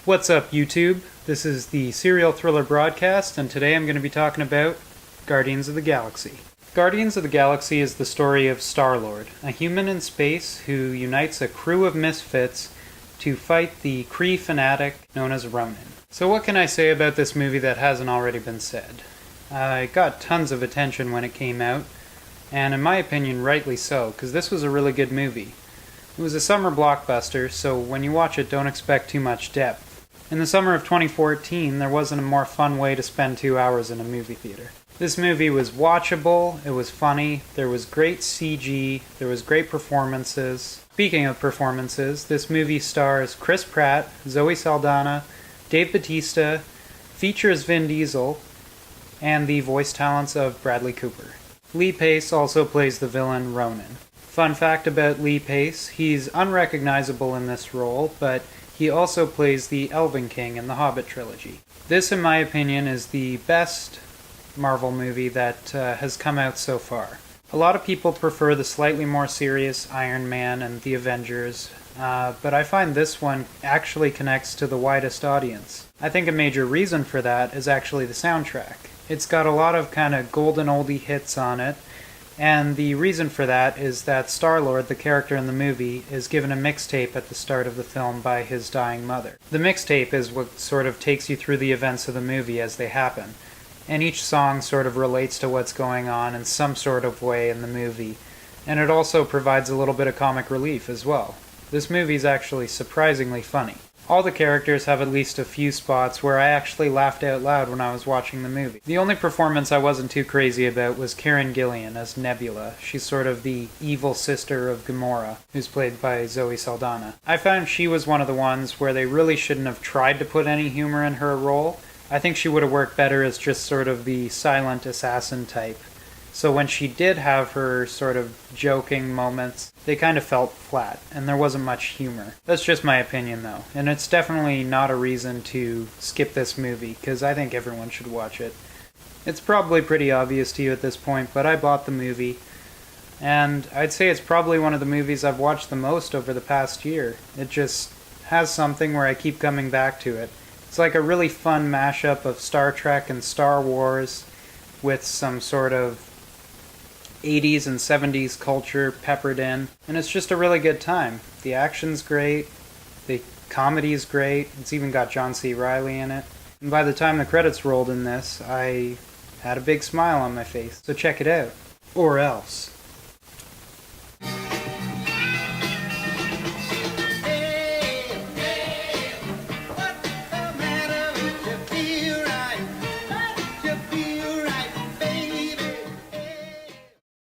What's up, YouTube? This is the Serial Thriller Broadcast, and today I'm going to be talking about Guardians of the Galaxy. Guardians of the Galaxy is the story of Star-Lord, a human in space who unites a crew of misfits to fight the Kree fanatic known as Ronan. So what can I say about this movie that hasn't already been said? It got tons of attention when it came out, and in my opinion, rightly so, because this was a really good movie. It was a summer blockbuster, so when you watch it, don't expect too much depth. In the summer of 2014, there wasn't a more fun way to spend 2 hours in a movie theater. This movie was watchable, it was funny, there was great CG, there was great performances. Speaking of performances, this movie stars Chris Pratt, Zoe Saldana, Dave Bautista, features Vin Diesel, and the voice talents of Bradley Cooper. Lee Pace also plays the villain Ronan. Fun fact about Lee Pace, he's unrecognizable in this role, but he also plays the Elven King in the Hobbit trilogy. This, in my opinion, is the best Marvel movie that has come out so far. A lot of people prefer the slightly more serious Iron Man and the Avengers, but I find this one actually connects to the widest audience. I think a major reason for that is actually the soundtrack. It's got a lot of kind of golden oldie hits on it, and the reason for that is that Star-Lord, the character in the movie, is given a mixtape at the start of the film by his dying mother. The mixtape is what sort of takes you through the events of the movie as they happen, and each song sort of relates to what's going on in some sort of way in the movie, and it also provides a little bit of comic relief as well. This movie is actually surprisingly funny. All the characters have at least a few spots where I actually laughed out loud when I was watching the movie. The only performance I wasn't too crazy about was Karen Gillan as Nebula. She's sort of the evil sister of Gamora, who's played by Zoe Saldana. I found she was one of the ones where they really shouldn't have tried to put any humor in her role. I think she would have worked better as just sort of the silent assassin type. So when she did have her sort of joking moments, they kind of felt flat, and there wasn't much humor. That's just my opinion, though, and it's definitely not a reason to skip this movie, because I think everyone should watch it. It's probably pretty obvious to you at this point, but I bought the movie, and I'd say it's probably one of the movies I've watched the most over the past year. It just has something where I keep coming back to it. It's like a really fun mashup of Star Trek and Star Wars, with some sort of 80s and 70s culture peppered in, and it's just a really good time. The action's great, the comedy's great, it's even got John C. Reilly in it, and by the time the credits rolled in this, I had a big smile on my face, so check it out. Or else.